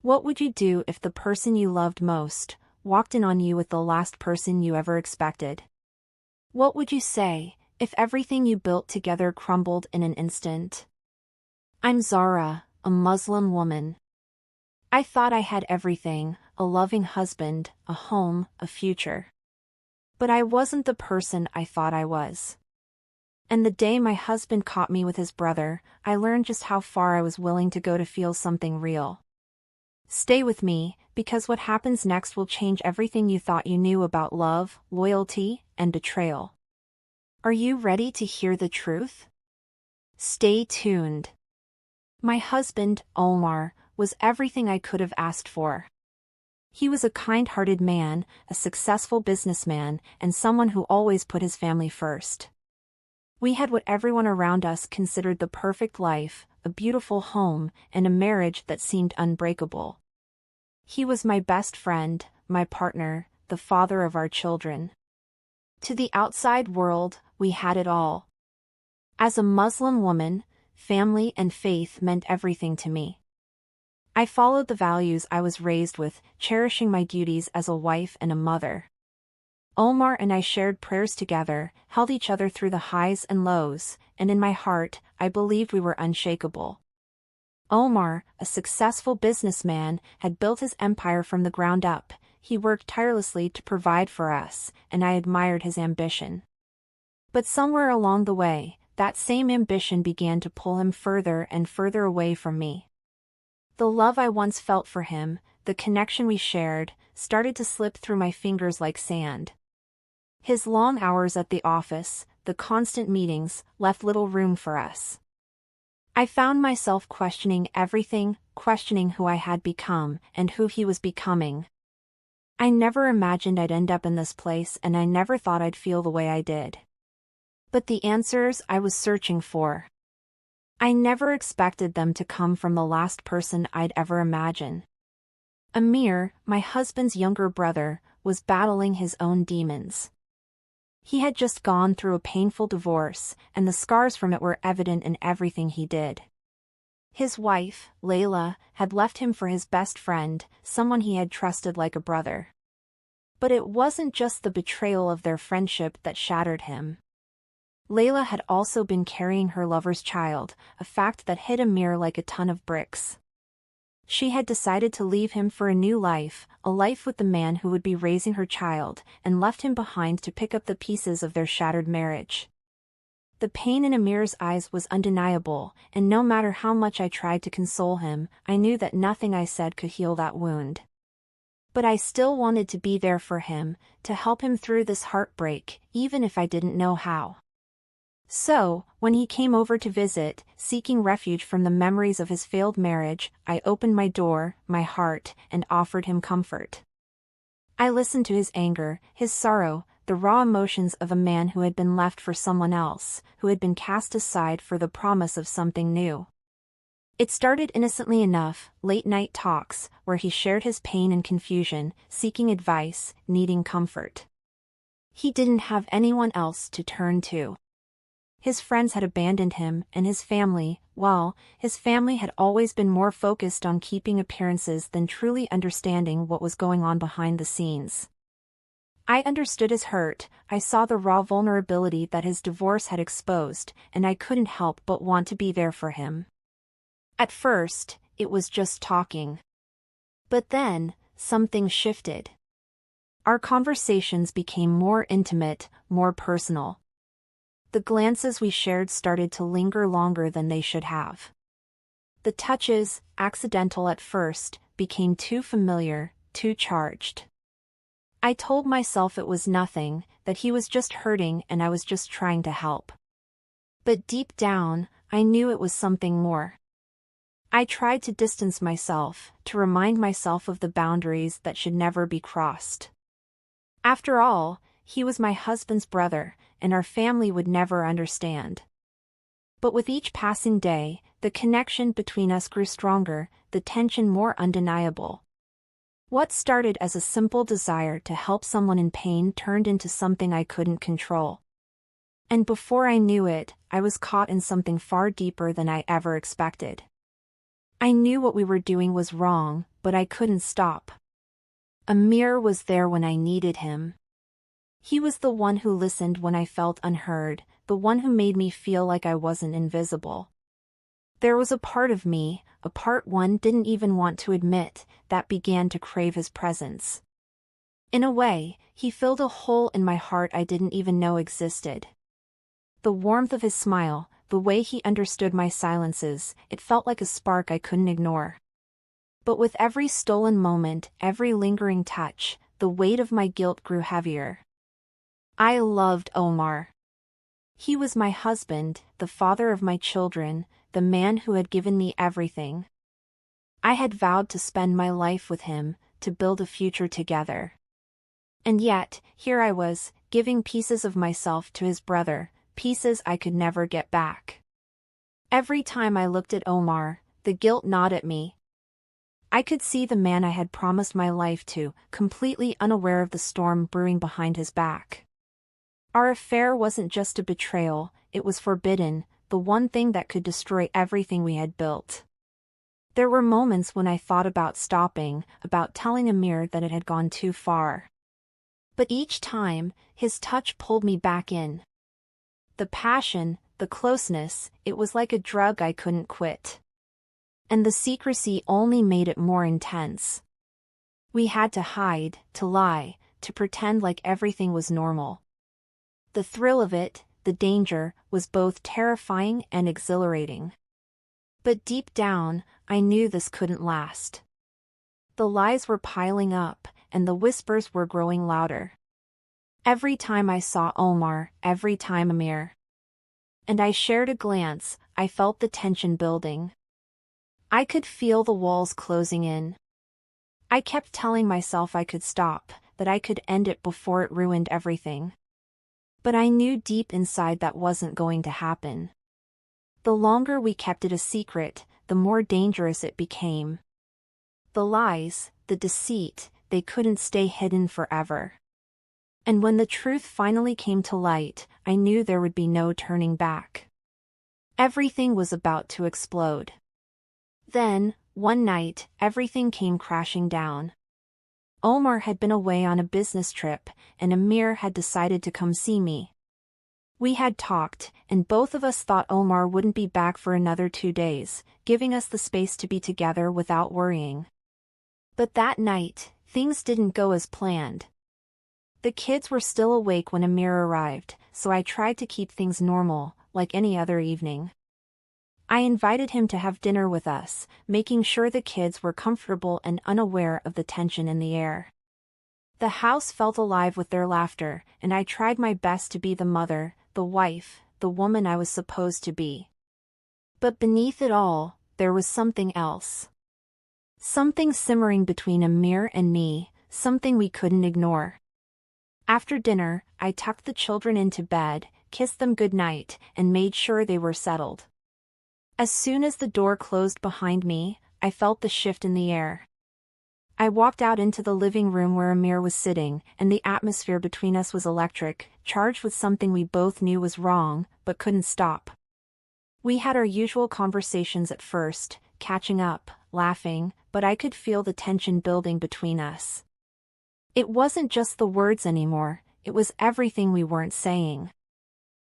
What would you do if the person you loved most walked in on you with the last person you ever expected? What would you say if everything you built together crumbled in an instant? I'm Zara, a Muslim woman. I thought I had everything: a loving husband, a home, a future. But I wasn't the person I thought I was. And the day my husband caught me with his brother, I learned just how far I was willing to go to feel something real. Stay with me, because what happens next will change everything you thought you knew about love, loyalty, and betrayal. Are you ready to hear the truth? Stay tuned. My husband, Omar, was everything I could have asked for. He was a kind-hearted man, a successful businessman, and someone who always put his family first. We had what everyone around us considered the perfect life, a beautiful home, and a marriage that seemed unbreakable. He was my best friend, my partner, the father of our children. To the outside world, we had it all. As a Muslim woman, family and faith meant everything to me. I followed the values I was raised with, cherishing my duties as a wife and a mother. Omar and I shared prayers together, held each other through the highs and lows, and in my heart, I believed we were unshakable. Omar, a successful businessman, had built his empire from the ground up. He worked tirelessly to provide for us, and I admired his ambition. But somewhere along the way, that same ambition began to pull him further and further away from me. The love I once felt for him, the connection we shared, started to slip through my fingers like sand. His long hours at the office, the constant meetings, left little room for us. I found myself questioning everything, questioning who I had become and who he was becoming. I never imagined I'd end up in this place, and I never thought I'd feel the way I did. But the answers I was searching for, I never expected them to come from the last person I'd ever imagine. Amir, my husband's younger brother, was battling his own demons. He had just gone through a painful divorce, and the scars from it were evident in everything he did. His wife, Layla, had left him for his best friend, someone he had trusted like a brother. But it wasn't just the betrayal of their friendship that shattered him. Layla had also been carrying her lover's child, a fact that hit Amir like a ton of bricks. She had decided to leave him for a new life, a life with the man who would be raising her child, and left him behind to pick up the pieces of their shattered marriage. The pain in Amir's eyes was undeniable, and no matter how much I tried to console him, I knew that nothing I said could heal that wound. But I still wanted to be there for him, to help him through this heartbreak, even if I didn't know how. So, when he came over to visit, seeking refuge from the memories of his failed marriage, I opened my door, my heart, and offered him comfort. I listened to his anger, his sorrow, the raw emotions of a man who had been left for someone else, who had been cast aside for the promise of something new. It started innocently enough, late-night talks, where he shared his pain and confusion, seeking advice, needing comfort. He didn't have anyone else to turn to. His friends had abandoned him, and his family, well, his family had always been more focused on keeping appearances than truly understanding what was going on behind the scenes. I understood his hurt, I saw the raw vulnerability that his divorce had exposed, and I couldn't help but want to be there for him. At first, it was just talking. But then, something shifted. Our conversations became more intimate, more personal. The glances we shared started to linger longer than they should have. The touches, accidental at first, became too familiar, too charged. I told myself it was nothing, that he was just hurting and I was just trying to help. But deep down, I knew it was something more. I tried to distance myself, to remind myself of the boundaries that should never be crossed. After all, he was my husband's brother, and our family would never understand. But with each passing day, the connection between us grew stronger, the tension more undeniable. What started as a simple desire to help someone in pain turned into something I couldn't control. And before I knew it, I was caught in something far deeper than I ever expected. I knew what we were doing was wrong, but I couldn't stop. Amir was there when I needed him. He was the one who listened when I felt unheard, the one who made me feel like I wasn't invisible. There was a part of me, a part one didn't even want to admit, that began to crave his presence. In a way, he filled a hole in my heart I didn't even know existed. The warmth of his smile, the way he understood my silences, it felt like a spark I couldn't ignore. But with every stolen moment, every lingering touch, the weight of my guilt grew heavier. I loved Omar. He was my husband, the father of my children, the man who had given me everything. I had vowed to spend my life with him, to build a future together. And yet, here I was, giving pieces of myself to his brother, pieces I could never get back. Every time I looked at Omar, the guilt gnawed at me. I could see the man I had promised my life to, completely unaware of the storm brewing behind his back. Our affair wasn't just a betrayal, it was forbidden, the one thing that could destroy everything we had built. There were moments when I thought about stopping, about telling Amir that it had gone too far. But each time, his touch pulled me back in. The passion, the closeness, it was like a drug I couldn't quit. And the secrecy only made it more intense. We had to hide, to lie, to pretend like everything was normal. The thrill of it, the danger, was both terrifying and exhilarating. But deep down, I knew this couldn't last. The lies were piling up, and the whispers were growing louder. Every time I saw Omar, every time Amir. And I shared a glance, I felt the tension building. I could feel the walls closing in. I kept telling myself I could stop, that I could end it before it ruined everything. But I knew deep inside that wasn't going to happen. The longer we kept it a secret, the more dangerous it became. The lies, the deceit, they couldn't stay hidden forever. And when the truth finally came to light, I knew there would be no turning back. Everything was about to explode. Then, one night, everything came crashing down. Omar had been away on a business trip, and Amir had decided to come see me. We had talked, and both of us thought Omar wouldn't be back for another 2 days, giving us the space to be together without worrying. But that night, things didn't go as planned. The kids were still awake when Amir arrived, so I tried to keep things normal, like any other evening. I invited him to have dinner with us, making sure the kids were comfortable and unaware of the tension in the air. The house felt alive with their laughter, and I tried my best to be the mother, the wife, the woman I was supposed to be. But beneath it all, there was something else. Something simmering between Amir and me, something we couldn't ignore. After dinner, I tucked the children into bed, kissed them goodnight, and made sure they were settled. As soon as the door closed behind me, I felt the shift in the air. I walked out into the living room where Amir was sitting, and the atmosphere between us was electric, charged with something we both knew was wrong, but couldn't stop. We had our usual conversations at first, catching up, laughing, but I could feel the tension building between us. It wasn't just the words anymore, it was everything we weren't saying.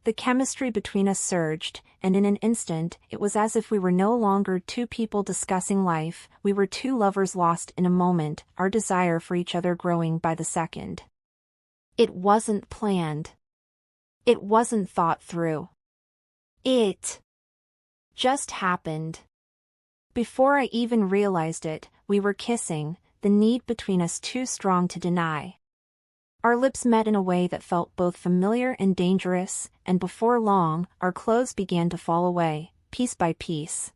The chemistry between us surged, and in an instant, it was as if we were no longer two people discussing life, we were two lovers lost in a moment, our desire for each other growing by the second. It wasn't planned. It wasn't thought through. It just happened. Before I even realized it, we were kissing, the need between us too strong to deny. Our lips met in a way that felt both familiar and dangerous, and before long, our clothes began to fall away, piece by piece.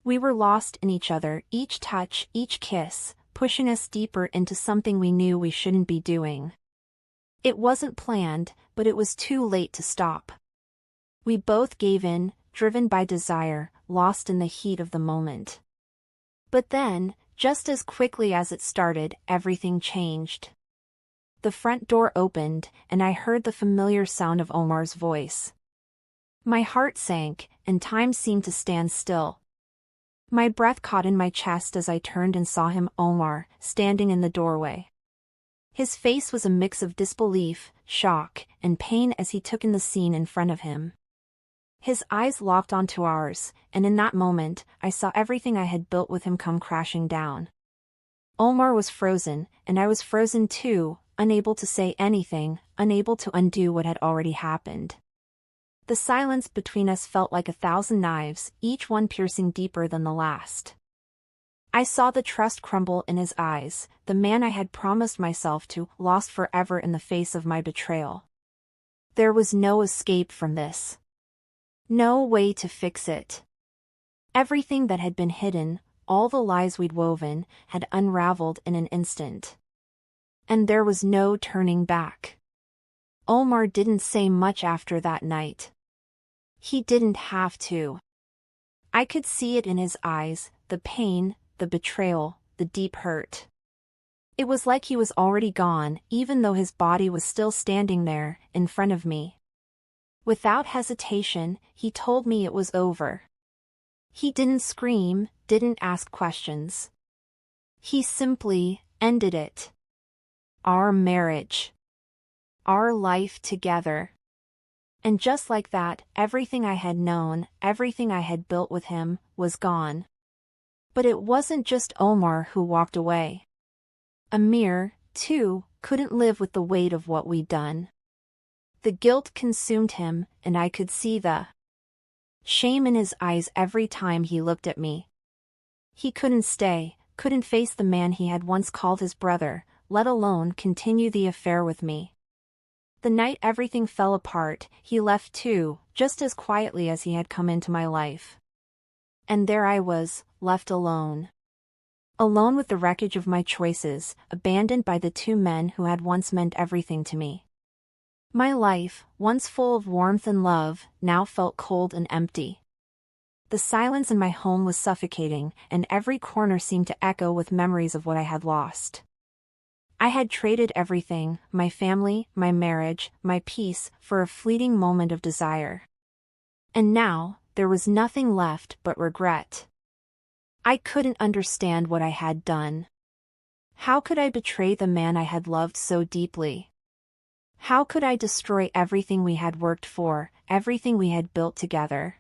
We were lost in each other, each touch, each kiss, pushing us deeper into something we knew we shouldn't be doing. It wasn't planned, but it was too late to stop. We both gave in, driven by desire, lost in the heat of the moment. But then, just as quickly as it started, everything changed. The front door opened, and I heard the familiar sound of Omar's voice. My heart sank, and time seemed to stand still. My breath caught in my chest as I turned and saw him, Omar, standing in the doorway. His face was a mix of disbelief, shock, and pain as he took in the scene in front of him. His eyes locked onto ours, and in that moment, I saw everything I had built with him come crashing down. Omar was frozen, and I was frozen too, unable to say anything, unable to undo what had already happened. The silence between us felt like 1,000 knives, each one piercing deeper than the last. I saw the trust crumble in his eyes, the man I had promised myself to, lost forever in the face of my betrayal. There was no escape from this. No way to fix it. Everything that had been hidden, all the lies we'd woven, had unraveled in an instant. And there was no turning back. Omar didn't say much after that night. He didn't have to. I could see it in his eyes, the pain, the betrayal, the deep hurt. It was like he was already gone, even though his body was still standing there, in front of me. Without hesitation, he told me it was over. He didn't scream, didn't ask questions. He simply ended it. Our marriage. Our life together. And just like that, everything I had known, everything I had built with him, was gone. But it wasn't just Omar who walked away. Amir, too, couldn't live with the weight of what we'd done. The guilt consumed him, and I could see the shame in his eyes every time he looked at me. He couldn't stay, couldn't face the man he had once called his brother, let alone continue the affair with me. The night everything fell apart, he left too, just as quietly as he had come into my life. And there I was, left alone. Alone with the wreckage of my choices, abandoned by the two men who had once meant everything to me. My life, once full of warmth and love, now felt cold and empty. The silence in my home was suffocating, and every corner seemed to echo with memories of what I had lost. I had traded everything, my family, my marriage, my peace, for a fleeting moment of desire. And now, there was nothing left but regret. I couldn't understand what I had done. How could I betray the man I had loved so deeply? How could I destroy everything we had worked for, everything we had built together?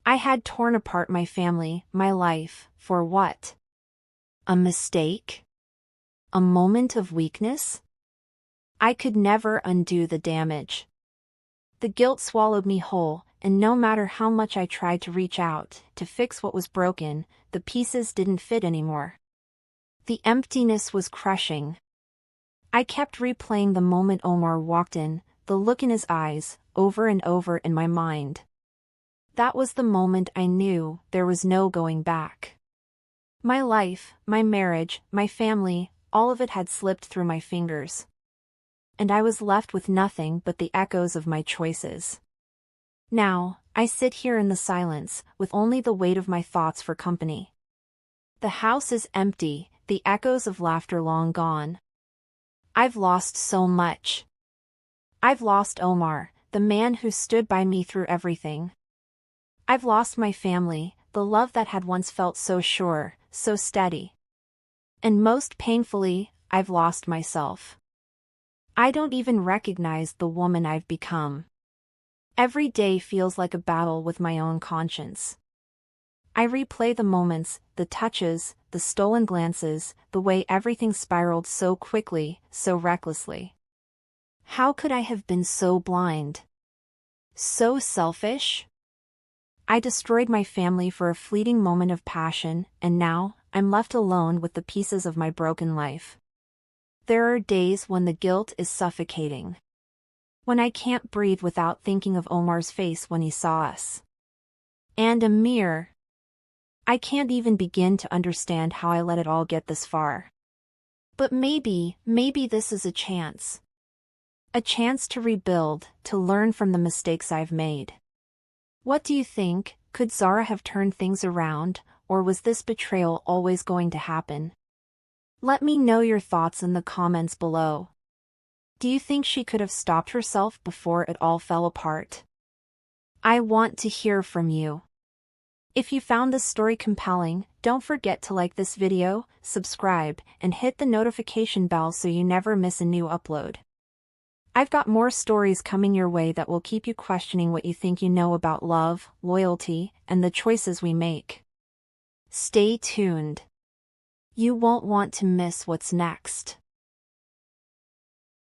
I had torn apart my family, my life, for what? A mistake? A moment of weakness? I could never undo the damage. The guilt swallowed me whole, and no matter how much I tried to reach out, to fix what was broken, the pieces didn't fit anymore. The emptiness was crushing. I kept replaying the moment Omar walked in, the look in his eyes, over and over in my mind. That was the moment I knew there was no going back. My life, my marriage, my family, all of it had slipped through my fingers. And I was left with nothing but the echoes of my choices. Now, I sit here in the silence, with only the weight of my thoughts for company. The house is empty, the echoes of laughter long gone. I've lost so much. I've lost Omar, the man who stood by me through everything. I've lost my family, the love that had once felt so sure, so steady. And most painfully, I've lost myself. I don't even recognize the woman I've become. Every day feels like a battle with my own conscience. I replay the moments, the touches, the stolen glances, the way everything spiraled so quickly, so recklessly. How could I have been so blind? So selfish? I destroyed my family for a fleeting moment of passion, and now, I'm left alone with the pieces of my broken life. There are days when the guilt is suffocating. When I can't breathe without thinking of Omar's face when he saw us. And Amir. I can't even begin to understand how I let it all get this far. But maybe this is a chance. A chance to rebuild, to learn from the mistakes I've made. What do you think? Could Zara have turned things around, or was this betrayal always going to happen? Let me know your thoughts in the comments below. Do you think she could have stopped herself before it all fell apart? I want to hear from you. If you found this story compelling, don't forget to like this video, subscribe, and hit the notification bell so you never miss a new upload. I've got more stories coming your way that will keep you questioning what you think you know about love, loyalty, and the choices we make. Stay tuned. You won't want to miss what's next.